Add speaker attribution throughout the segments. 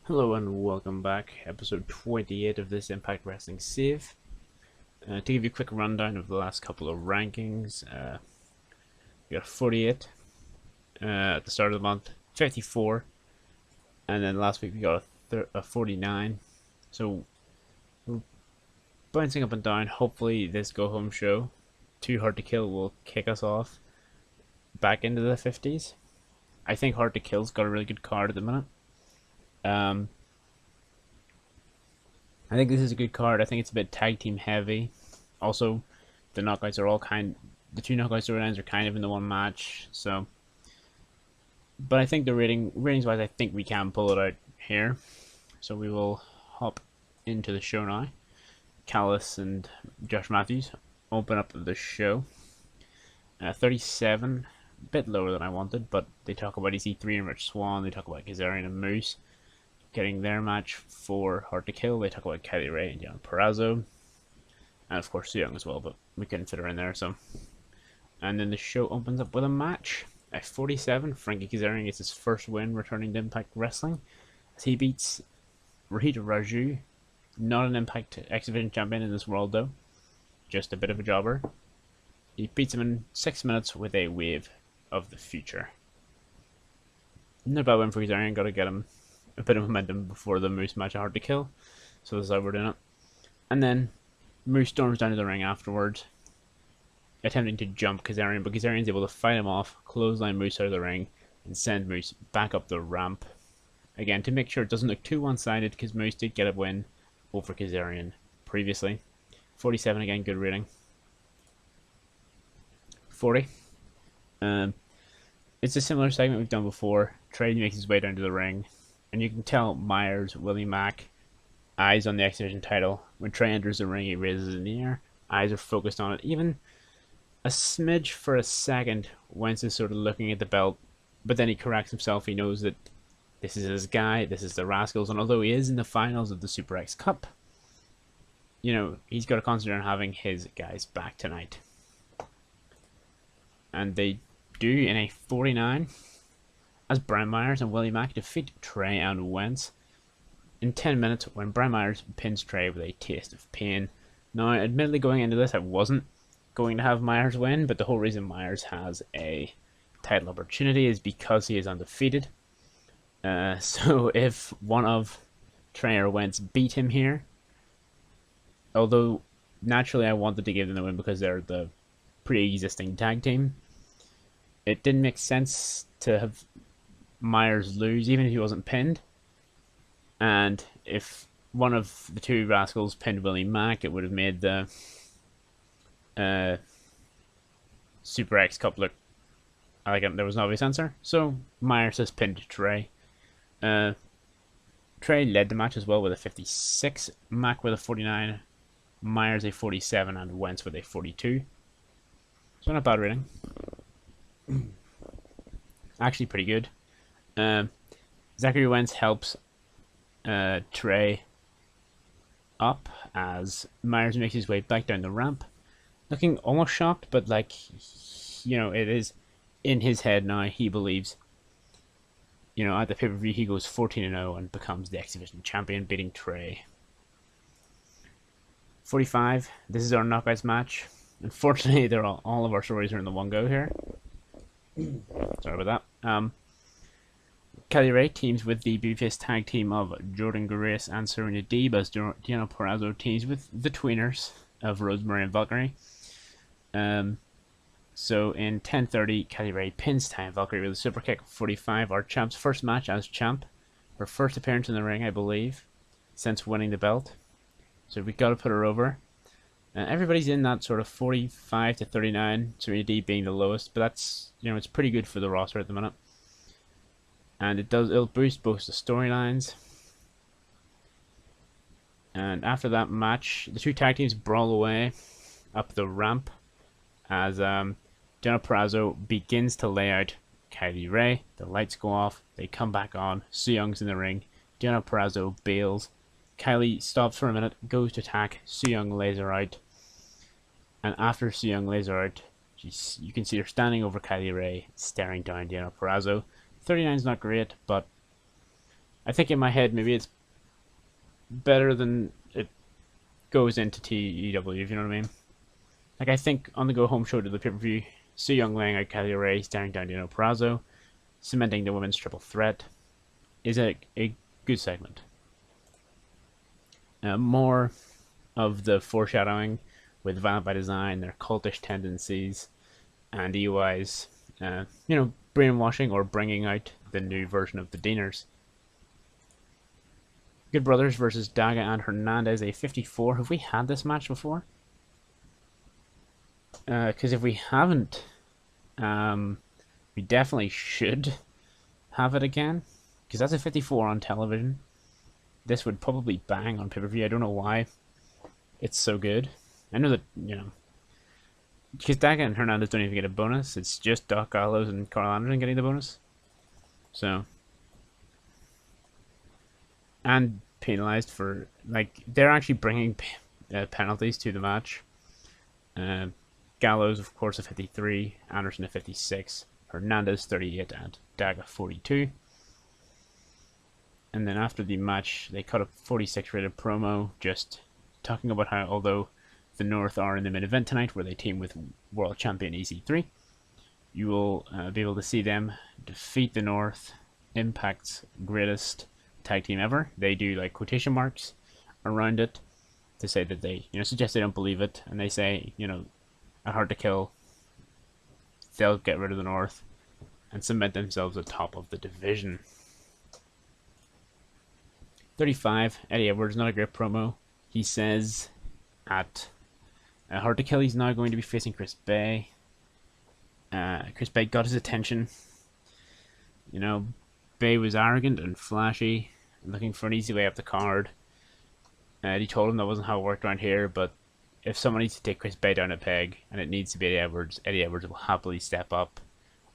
Speaker 1: Hello and welcome back, episode 28 of this Impact Wrestling save. To give you a quick rundown of the last couple of rankings, we got 48 at the start of the month, 54, and then last week we got a 49. So we're bouncing up and down. Hopefully this go home show, Too Hard to Kill, will kick us off back into the 50s. I think Hard to Kill's got a really good card at the minute. I think this is a good card. I think it's a bit tag team heavy. Also, the knockouts are all the two knockout storylines are kind of in the one match. So, but I think the ratings wise, I think we can pull it out here. So we will hop into the show now. Callis and Josh Matthews open up the show. 37, a bit lower than I wanted, but they talk about EC3 and Rich Swann. They talk about Kazarian and Moose getting their match for Hard to Kill. They talk about Kelly Ray and Deonna Purrazzo, and of course Su Yung as well, but we couldn't fit her in there. So, and then the show opens up with a match at 47. Frankie Kazarian gets his first win returning to Impact Wrestling as he beats Rohit Raju, not an Impact X Division champion in this world though, just a bit of a jobber. He beats him in 6 minutes with a wave of the future. Not a bad win for Kazarian. Got to get him a bit of momentum before the Moose match at Hard to Kill. So this is how we're doing it. And then Moose storms down to the ring afterwards, attempting to jump Kazarian, but Kazarian's able to fight him off, clothesline Moose out of the ring, and send Moose back up the ramp. Again, to make sure it doesn't look too one-sided, because Moose did get a win over Kazarian previously. 47 again, good rating. 40. It's a similar segment we've done before. Trey makes his way down to the ring, and you can tell Myers, Willie Mack, eyes on the X Division title. When Trey enters the ring, he raises it in the air. Eyes are focused on it. Even a smidge for a second, Wentz is sort of looking at the belt, but then he corrects himself. He knows that this is his guy, this is the Rascals, and although he is in the finals of the Super X Cup, you know, he's got to concentrate on having his guys back tonight. And they do in a 49 as Brian Myers and Willie Mack defeat Trey and Wentz in 10 minutes when Brian Myers pins Trey with a taste of pain. Now, admittedly, going into this, I wasn't going to have Myers win, but the whole reason Myers has a title opportunity is because he is undefeated. So if one of Trey or Wentz beat him here, although naturally I wanted to give them the win because they're the pre-existing tag team, it didn't make sense to have Myers lose even if he wasn't pinned. And if one of the two Rascals pinned Willie Mack, it would have made the Super X Cup look like there was an obvious answer. So Myers has pinned Trey. Trey led the match as well with a 56, Mack with a 49, Myers a 47, and Wentz with a 42. So not a bad rating. Actually pretty good. Zachary Wentz helps Trey up as Myers makes his way back down the ramp, looking almost shocked, but like, you know, it is in his head now. He believes, you know, at the pay-per-view he goes 14-0 and becomes the X Division champion, beating Trey. 45. This is our knockouts match. Unfortunately, they're all of our stories are in the one go here. Sorry about that. Kelly Ray teams with the Babyface tag team of Jordan Grace and Serena Deeb as Deonna Purrazzo teams with the tweeners of Rosemary and Valkyrie. So in 10:30, Kelly Ray pins Ty and Valkyrie with a super kick. 45, our champ's first match as champ. Her first appearance in the ring, I believe, since winning the belt. So we got to put her over. Everybody's in that sort of 45 to 39, Serena Deeb being the lowest, but that's, you know, it's pretty good for the roster at the minute. And it'll boost both the storylines. And after that match, the two tag teams brawl away up the ramp as Deonna Purrazzo begins to lay out Kylie Ray. The lights go off, they come back on, Su Young's in the ring, Deonna Purrazzo bails, Kylie stops for a minute, goes to attack, Su Yung lays her out, and after Su Yung lays her out, you can see her standing over Kylie Ray, staring down Deonna Purrazzo. 39 is not great, but I think in my head maybe it's better than it goes into TEW, if you know what I mean. Like, I think on the go home show to the pay-per-view, Su Yung laying out Kelly Ray, staring down Dino Purrazzo, cementing the women's triple threat, is a good segment. More of the foreshadowing with Violent by Design, their cultish tendencies, and EY's, brainwashing or bringing out the new version of the Deaners. Good Brothers versus Daga and Hernandez, a 54. Have we had this match before? Because if we haven't, we definitely should have it again. Because that's a 54 on television. This would probably bang on pay-per-view. I don't know why it's so good. I know that, because Daga and Hernandez don't even get a bonus. It's just Doc Gallows and Carl Anderson getting the bonus. So, and penalized for, like, they're actually bringing penalties to the match. Gallows, of course, a 53, Anderson a 56, Hernandez 38, and Daga 42. And then after the match, they cut a 46 rated promo just talking about how, although the North are in the main event tonight, where they team with world champion EC3, you will be able to see them defeat the North, Impact's greatest tag team ever. They do like quotation marks around it to say that they, suggest they don't believe it, and they say, at Hard to Kill, they'll get rid of the North and cement themselves atop of the division. 35, Eddie Edwards, not a great promo. He says at Hard to Kill he's now going to be facing Chris Bay. Chris Bay got his attention. Bay was arrogant and flashy, looking for an easy way up the card. He told him that wasn't how it worked around here, but if someone needs to take Chris Bay down a peg, and it needs to be Eddie Edwards will happily step up.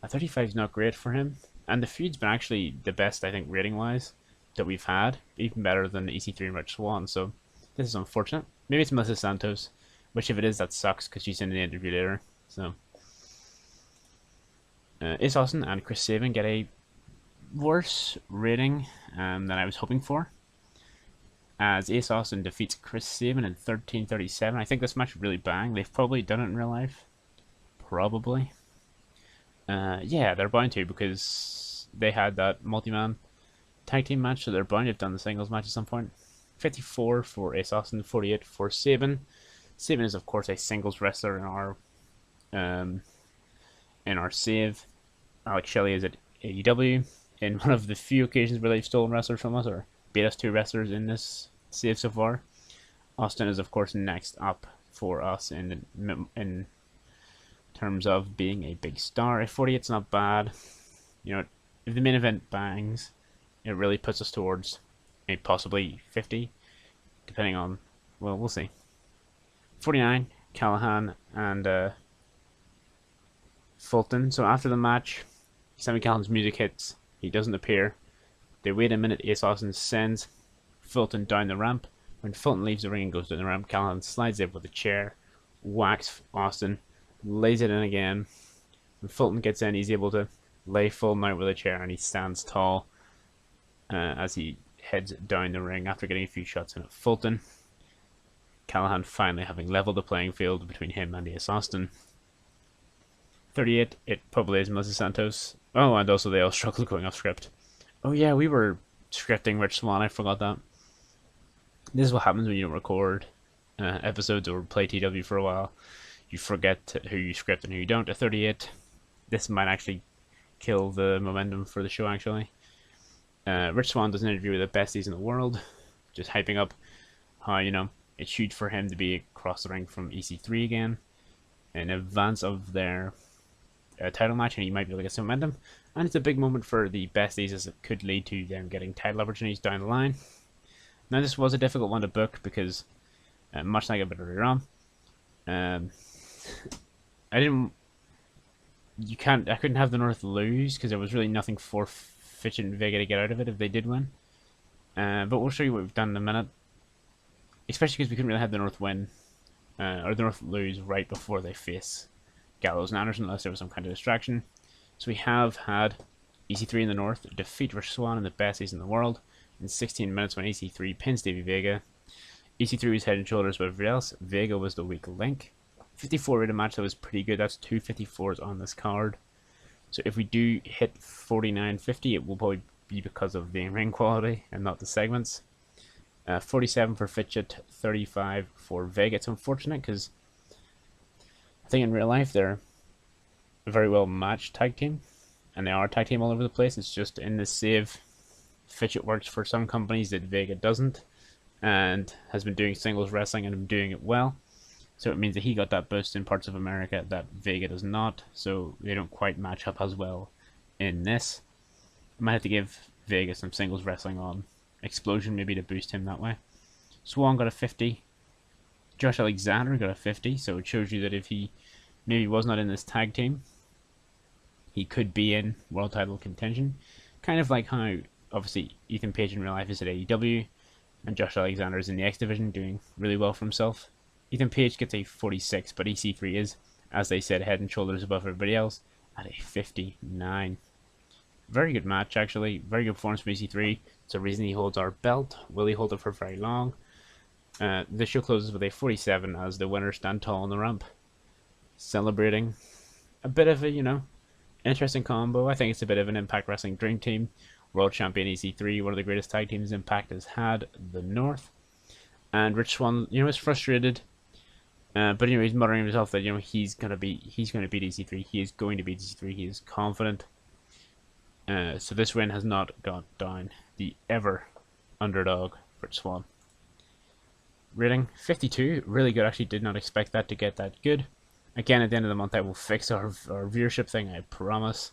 Speaker 1: A 35 is not great for him, and the feud's been actually the best, I think, rating-wise, that we've had, even better than EC3 and Rich Swann, so this is unfortunate. Maybe it's Melissa Santos, which if it is, that sucks, because she's in the interview later, so. Ace Austin and Chris Sabin get a worse rating than I was hoping for, as Ace Austin defeats Chris Sabin in 13:37. I think this match would really bang. They've probably done it in real life. Probably. Yeah, they're bound to, because they had that multi-man tag team match, so they're bound to have done the singles match at some point. 54 for Ace Austin, 48 for Sabin. Sabin is, of course, a singles wrestler in our save. Alex Shelley is at AEW. In one of the few occasions where they've stolen wrestlers from us, or beat us 2 wrestlers in this save so far. Austin is, of course, next up for us in terms of being a big star. A 48's not bad. If the main event bangs, it really puts us towards a possibly 50, depending on, well, we'll see. 49, Callahan and Fulton. So after the match, Sami Callihan's music hits. He doesn't appear. They wait a minute. Ace Austin sends Fulton down the ramp. When Fulton leaves the ring and goes down the ramp, Callahan slides in with a chair, whacks Austin, lays it in again. When Fulton gets in, he's able to lay Fulton out with a chair, and he stands tall as he heads down the ring after getting a few shots in at Fulton. Callahan finally having leveled the playing field between him and Ace Austin. 38, it probably is Melissa Santos. Oh, and also they all struggled going off script. Oh yeah, we were scripting Rich Swann, I forgot that. This is what happens when you don't record episodes or play TW for a while. You forget who you script and who you don't. At 38, this might actually kill the momentum for the show, actually. Rich Swann does an interview with the Besties in the world, just hyping up how, it's huge for him to be across the ring from EC3 again in advance of their title match, and he might be able to get some momentum. And it's a big moment for the Besties, as it could lead to them getting title opportunities down the line. Now, this was a difficult one to book because, much like a bit earlier on, I couldn't have the North lose because there was really nothing for Fitch and Vega to get out of it if they did win. But we'll show you what we've done in a minute. Especially because we couldn't really have the North win, or the North lose right before they face Gallows and Anderson, unless there was some kind of distraction. So we have had EC3 in the North defeat Rich Swann and the Besties in the world. in 16 minutes when EC3 pins Davey Vega. EC3 was head and shoulders above everybody else. Vega was the weak link. 54 rated match, that was pretty good. That's 2 54s on this card. So if we do hit 49.50, it will probably be because of the in-ring quality and not the segments. 47 for Fitchett, 35 for Vega. It's unfortunate because I think in real life they're a very well matched tag team, and they are a tag team all over the place. It's just in the save, Fitchett works for some companies that Vega doesn't, and has been doing singles wrestling and doing it well. So it means that he got that boost in parts of America that Vega does not, so they don't quite match up as well in this. I might have to give Vega some singles wrestling on Explosion, maybe to boost him that way. Swann got a 50. Josh Alexander got a 50, so it shows you that if he maybe was not in this tag team, he could be in world title contention. Kind of like how, obviously, Ethan Page in real life is at AEW, and Josh Alexander is in the X Division doing really well for himself. Ethan Page gets a 46, but EC3 is, as they said, head and shoulders above everybody else at a 59. Very good match, actually. Very good performance from EC3. It's a reason he holds our belt. Will he hold it for very long? The show closes with a 47 as the winners stand tall on the ramp, celebrating. A bit of a, interesting combo. I think it's a bit of an Impact Wrestling Dream Team. World Champion EC3, one of the greatest tag teams Impact has had, the North. And Rich Swann, is frustrated. But he's muttering to himself that he's gonna beat EC3. He is going to beat EC3. He is confident. So this win has not gone down. The ever underdog Rich Swann. Rating 52, really good. Actually, did not expect that to get that good. Again, at the end of the month, I will fix our viewership thing. I promise.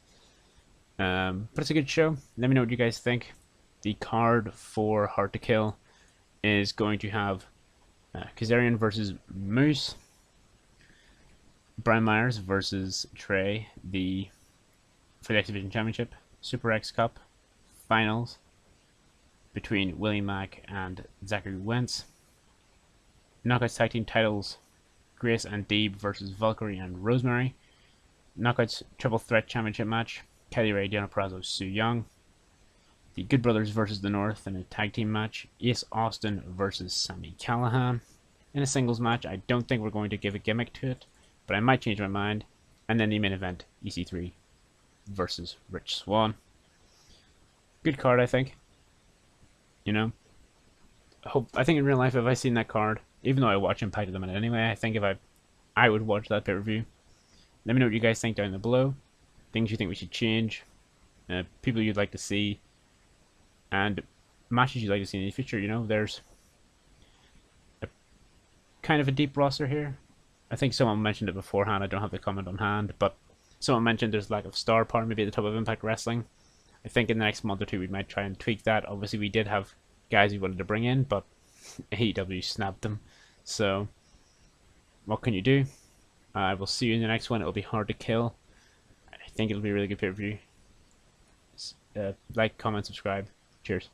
Speaker 1: But it's a good show. Let me know what you guys think. The card for Hard to Kill is going to have Kazarian versus Moose, Brian Myers versus Trey, for the X Division Championship, Super X Cup finals between Willie Mack and Zachary Wentz, Knockouts Tag Team titles, Grace and Deeb versus Valkyrie and Rosemary, Knockouts Triple Threat Championship match, Kelly Ray, Deonna Purrazzo, Sue Young, the Good Brothers versus the North in a tag team match, Ace Austin versus Sami Callihan in a singles match. I don't think we're going to give a gimmick to it, but I might change my mind. And then the main event, EC3 versus Rich Swann. Good card, I think. I think in real life, if I seen that card, even though I watch Impact at the minute anyway, I think if I would watch that pay-per-view. Let me know what you guys think down below. Things you think we should change, people you'd like to see, and matches you'd like to see in the future. There's kind of a deep roster here. I think someone mentioned it beforehand. I don't have the comment on hand, but someone mentioned there's lack of star power maybe at the top of Impact Wrestling. I think in the next month or two we might try and tweak that. Obviously we did have guys we wanted to bring in, but AEW snapped them. So what can you do? I will see you in the next one. It'll be Hard to Kill. I think it'll be a really good pay-per-view. Like, comment, subscribe. Cheers.